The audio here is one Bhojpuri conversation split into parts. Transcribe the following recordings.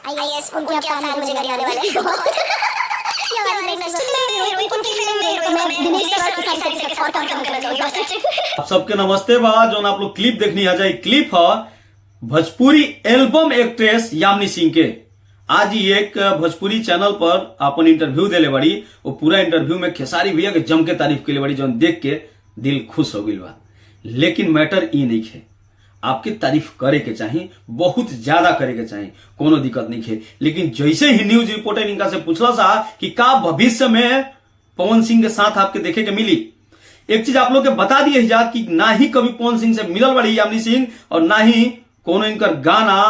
आईएएस उनके क्या फैन मुझे घर आने वाले हैं आप सबके नमस्ते बा। जो आप लोग क्लिप देखनी आ जाए, क्लिप है भोजपुरी एल्बम एक्ट्रेस यामिनी सिंह के। आज ही एक भोजपुरी चैनल पर अपन इंटरव्यू देले बड़ी। वो पूरा इंटरव्यू में खेसारी भैया के जम के तारीफ के लिए बड़ी, जो देख के दिल खुश हो गई बा। लेकिन मैटर ई नहीं है, आपकी तारीफ करे के चाहिए, बहुत ज्यादा करे के चाहिए, कोनो दिक्कत नहीं है। लेकिन जैसे ही न्यूज रिपोर्टर इनका से पूछला सा कि का भविष्य में पवन सिंह के साथ आपके देखे के मिली, एक चीज आप लोग के बता दिए जा कि ना ही कभी पवन सिंह से मिलल बड़ी यामिनी सिंह, और ना ही कोनो इनकर गाना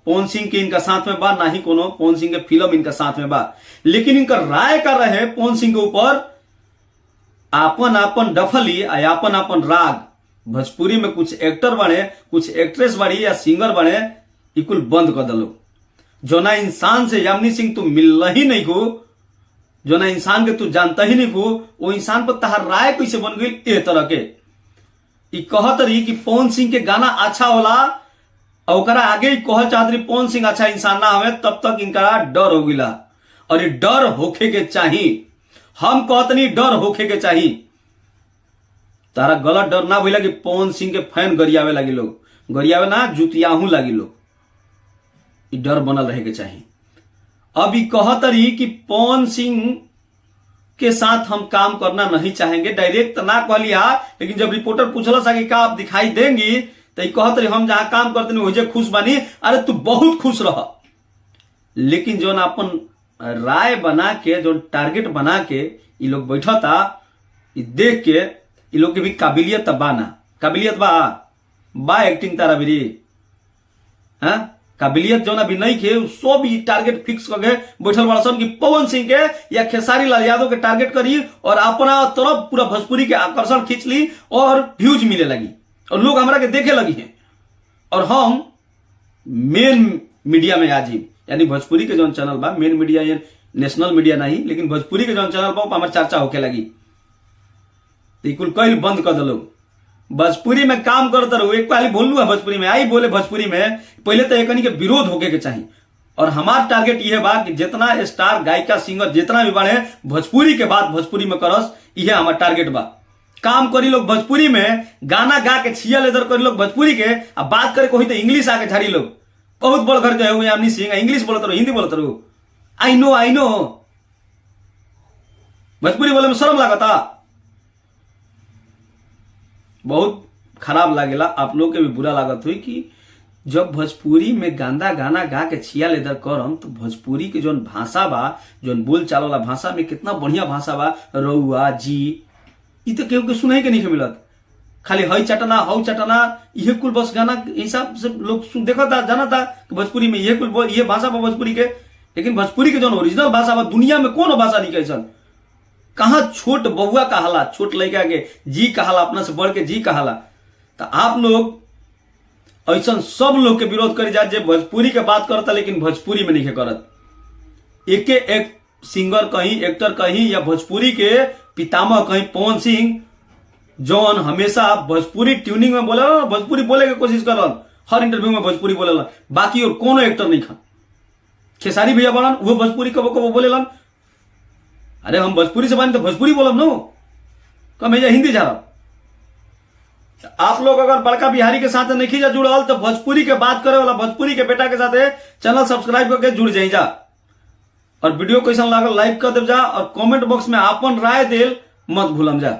पवन सिंह के इनका साथ में बा, ना ही कोनो पवन सिंह के फिल्म इनका साथ में बा। लेकिन इनका राय कर रहे पवन सिंह के ऊपर आपन आपन डफली आपन आपन राग। भोजपुरी में कुछ एक्टर बने, कुछ एक्ट्रेस बड़ी या सिंगर बने, इकुल बंद कर दलो। जो ना इंसान से यामिनी सिंह तू मिल ही नहीं हो, जो ना इंसान के तू जानता ही नहीं हो, वो इंसान पर तहार राय कैसे बन गई ए तरह के। कहत रही कि पवन सिंह के गाना अच्छा होला, और ओकरा आगे ही कह चाहत रही पवन सिंह अच्छा इंसान ना हवे, तब तक इनका डर हो गिला। और ये डर होखे के चाहिए, हम कहत नहीं डर होखे के चाहिए। तारा गलत डर ना भइला कि पवन सिंह के फैन गरियावे लगी लोग, गरियावे ना जुतियाहू लगी लोग। डर बनल रहे के चाहिए। अब ये कहत रही कि पवन सिंह के साथ हम काम करना नहीं चाहेंगे, डायरेक्ट ना कहलिया। लेकिन जब रिपोर्टर पूछला सा कि का आप दिखाई देंगी, तो कहत रही हम जहां काम करते नहीं वही खुश बनी। अरे तू बहुत खुश रह, लेकिन जो अपन राय बना के, जो टारगेट बना के ये लोग बैठा था, देख के ये लोग के भी काबिलियत बा ना, काबिलियत बा एक्टिंग तारा भी हाँ काबिलियत जो ना भी नहीं खे, सब भी टारगेट फिक्स करके बैठल बड़ा सन कि पवन सिंह के या खेसारी लाल यादव के टारगेट करी और अपना तरफ पूरा भोजपुरी के आकर्षण खींच ली और व्यूज मिले लगी और लोग हमरा के देखे लगी हैं। और हम मेन मीडिया में आजी, यानी भोजपुरी के जो चैनल बा, मेन मीडिया ये नेशनल मीडिया नहीं, लेकिन भोजपुरी के जो चैनल बा हमारे चर्चा होके लगी। तो कुल कई बंद कर दलो। भोजपुरी में काम करते रहो, एक पहले बोलू है भोजपुरी में, आई बोले भोजपुरी में पहले तो एक के विरोध होके के चाहिए। और हमार टारगेट यह बा कि जितना स्टार गायिका सिंगर जितना भी बने भोजपुरी के बाद भोजपुरी में करस, यह हमार टारगेट बा। काम करी लोग भोजपुरी में, गाना गा के छिया लेदर करी लोग भोजपुरी के, अब बात करे कोई तो इंग्लिश आके झाड़ी लोग। बहुत बड़ घर जो है यामिनी सिंह इंग्लिश बोलते रहो, हिंदी बोलते रहो। आई नो भोजपुरी बोले में शर्म लागता, बहुत खराब लागेला। आप लोग के भी बुरा लागत हुई कि जब भोजपुरी में गांदा गाना गा के छिया लेदर करम, तो भोजपुरी के जो भाषा बा, जो बोल चाल वाला भाषा में कितना बढ़िया भाषा बा, रउआ जी, ये तो केहू के सुनाई के नहीं मिलत। खाली हई चटना हऊ चटना, ये कुल बस गाना हिसाब से लोग देखा था, जाना था कि भोजपुरी में ये कुल ये भाषा बा भोजपुरी के। लेकिन भोजपुरी के जो ओरिजिनल भाषा बा, दुनिया में कौन भाषा नहीं कैसन। कहा छोट बउआ कहाला, छोट लड़का के जी कहाला, अपना से बढ़ के जी कहाला। तो आप लोग ऐसा सब लोग के विरोध करी जा, भोजपुरी के बात करता लेकिन भोजपुरी में नहीं करत। एक सिंगर कहीं, एक्टर कहीं, या भोजपुरी के पितामह कहीं पवन सिंह, जौन हमेशा भोजपुरी ट्यूनिंग में बोले, भोजपुरी बोले की कोशिश कर, हर इंटरव्यू में भोजपुरी बोले। बाकी और कोनो एक्टर नहीं खा। खेसारी भैया बोलन वो भोजपुरी कबो कबो बोलेलन। अरे हम भोजपुरी से बने तो भोजपुरी बोलब नो, कम हिंदी जा रहा। आप लोग अगर बड़का बिहारी के साथ नहीं जा जुड़ल, तो भोजपुरी के बात करे वाला भोजपुरी के बेटा के साथ चैनल सब्सक्राइब करके जुड़ जाए जा। और वीडियो कैसा लागल लाइक कर दे जा, और कमेंट बॉक्स में अपन राय देल मत भूलम जा।